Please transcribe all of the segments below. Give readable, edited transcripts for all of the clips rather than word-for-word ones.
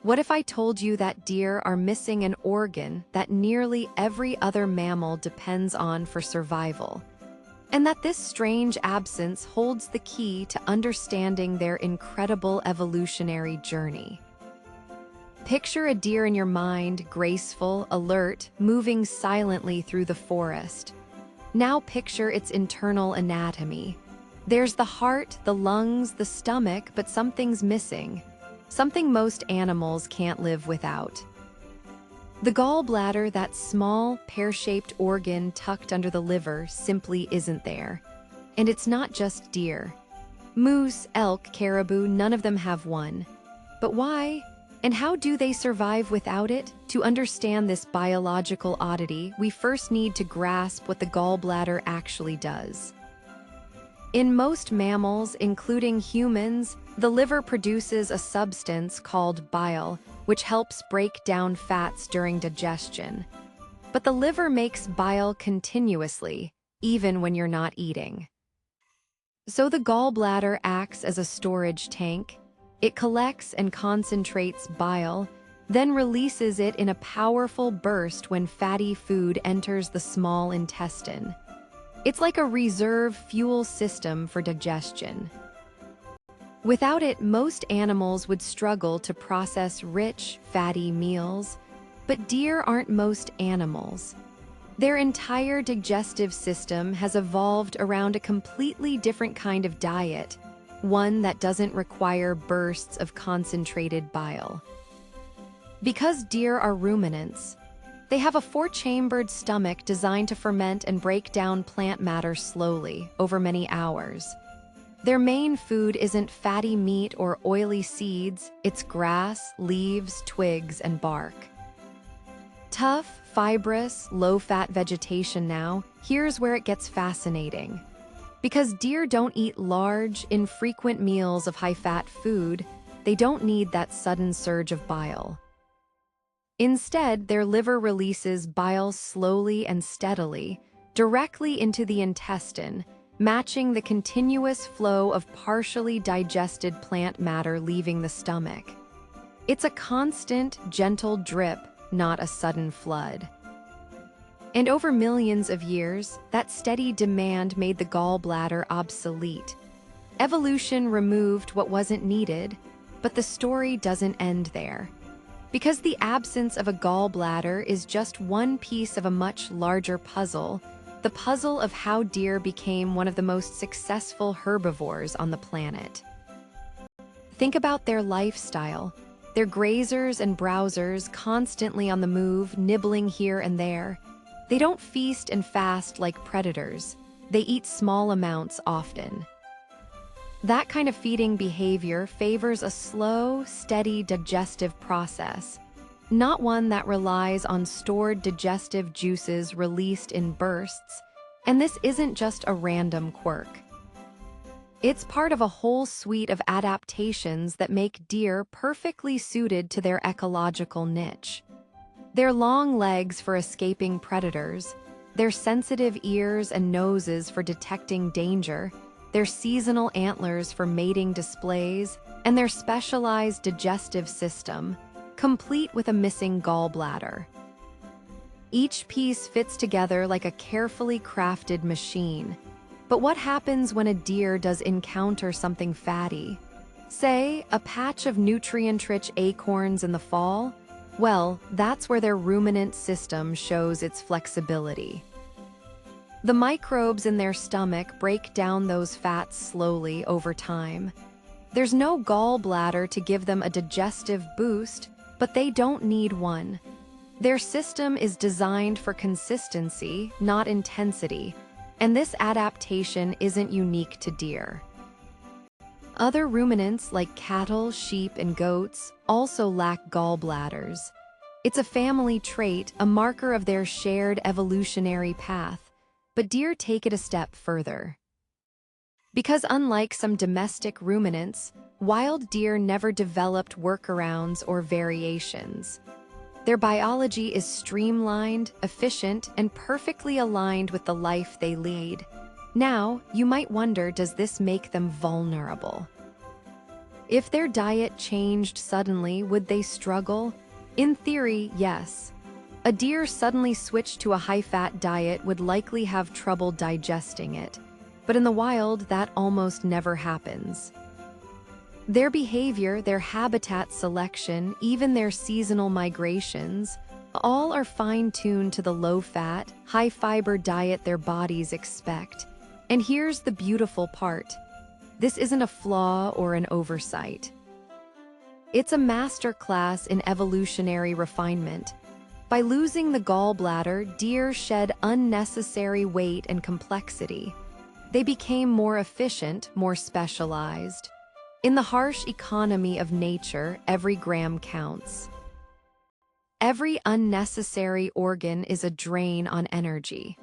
What if I told you that deer are missing an organ that nearly every other mammal depends on for survival? And that this strange absence holds the key to understanding their incredible evolutionary journey. Picture a deer in your mind, graceful, alert, moving silently through the forest. Now picture its internal anatomy. There's the heart, the lungs, the stomach, but something's missing. Something most animals can't live without. The gallbladder, that small, pear-shaped organ tucked under the liver, simply isn't there. And it's not just deer. Moose, elk, caribou, none of them have one. But why? And how do they survive without it? To understand this biological oddity, we first need to grasp what the gallbladder actually does. In most mammals, including humans, the liver produces a substance called bile, which helps break down fats during digestion. But the liver makes bile continuously, even when you're not eating. So the gallbladder acts as a storage tank. It collects and concentrates bile, then releases it in a powerful burst when fatty food enters the small intestine. It's like a reserve fuel system for digestion. Without it, most animals would struggle to process rich, fatty meals, but deer aren't most animals. Their entire digestive system has evolved around a completely different kind of diet, one that doesn't require bursts of concentrated bile. Because deer are ruminants, they have a four-chambered stomach designed to ferment and break down plant matter slowly, over many hours. Their main food isn't fatty meat or oily seeds, it's grass, leaves, twigs, and bark. Tough, fibrous, low-fat vegetation now, here's where it gets fascinating. Because deer don't eat large, infrequent meals of high-fat food, they don't need that sudden surge of bile. Instead, their liver releases bile slowly and steadily, directly into the intestine, matching the continuous flow of partially digested plant matter leaving the stomach. It's a constant, gentle drip, not a sudden flood. And over millions of years, that steady demand made the gallbladder obsolete. Evolution removed what wasn't needed, but the story doesn't end there. Because the absence of a gallbladder is just one piece of a much larger puzzle, the puzzle of how deer became one of the most successful herbivores on the planet. Think about their lifestyle. They're grazers and browsers, constantly on the move, nibbling here and there. They don't feast and fast like predators. They eat small amounts often. That kind of feeding behavior favors a slow, steady digestive process, not one that relies on stored digestive juices released in bursts, and this isn't just a random quirk. It's part of a whole suite of adaptations that make deer perfectly suited to their ecological niche. Their long legs for escaping predators, their sensitive ears and noses for detecting danger, their seasonal antlers for mating displays, and their specialized digestive system, complete with a missing gallbladder. Each piece fits together like a carefully crafted machine. But what happens when a deer does encounter something fatty? Say, a patch of nutrient-rich acorns in the fall? Well, that's where their ruminant system shows its flexibility. The microbes in their stomach break down those fats slowly over time. There's no gallbladder to give them a digestive boost, but they don't need one. Their system is designed for consistency, not intensity, and this adaptation isn't unique to deer. Other ruminants like cattle, sheep, and goats also lack gallbladders. It's a family trait, a marker of their shared evolutionary path. But deer take it a step further. Because unlike some domestic ruminants, wild deer never developed workarounds or variations. Their biology is streamlined, efficient, and perfectly aligned with the life they lead. Now, you might wonder, does this make them vulnerable? If their diet changed suddenly, would they struggle? In theory, yes. A deer suddenly switched to a high-fat diet would likely have trouble digesting it, but in the wild, that almost never happens. Their behavior, their habitat selection, even their seasonal migrations, all are fine-tuned to the low-fat, high-fiber diet their bodies expect. And here's the beautiful part. This isn't a flaw or an oversight. It's a masterclass in evolutionary refinement. By losing the gallbladder, deer shed unnecessary weight and complexity. They became more efficient, more specialized. In the harsh economy of nature, every gram counts. Every unnecessary organ is a drain on energy.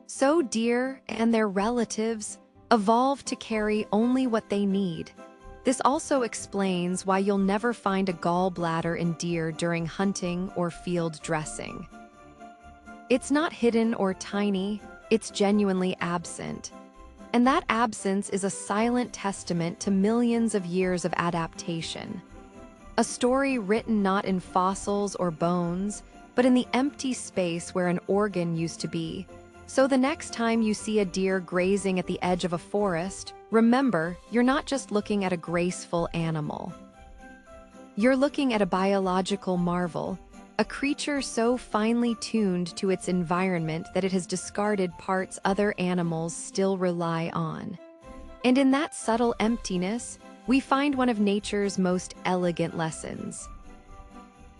So deer and their relatives evolved to carry only what they need. This also explains why you'll never find a gallbladder in deer during hunting or field dressing. It's not hidden or tiny, it's genuinely absent. And that absence is a silent testament to millions of years of adaptation. A story written not in fossils or bones, but in the empty space where an organ used to be. So the next time you see a deer grazing at the edge of a forest, remember, you're not just looking at a graceful animal. You're looking at a biological marvel, a creature so finely tuned to its environment that it has discarded parts other animals still rely on. And in that subtle emptiness, we find one of nature's most elegant lessons.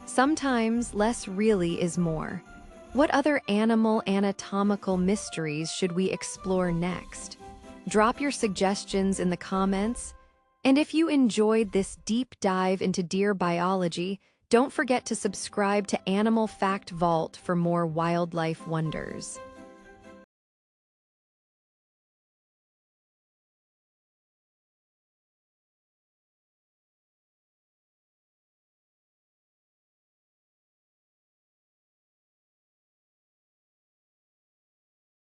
Sometimes less really is more. What other animal anatomical mysteries should we explore next? Drop your suggestions in the comments. And if you enjoyed this deep dive into deer biology, don't forget to subscribe to Animal Fact Vault for more wildlife wonders.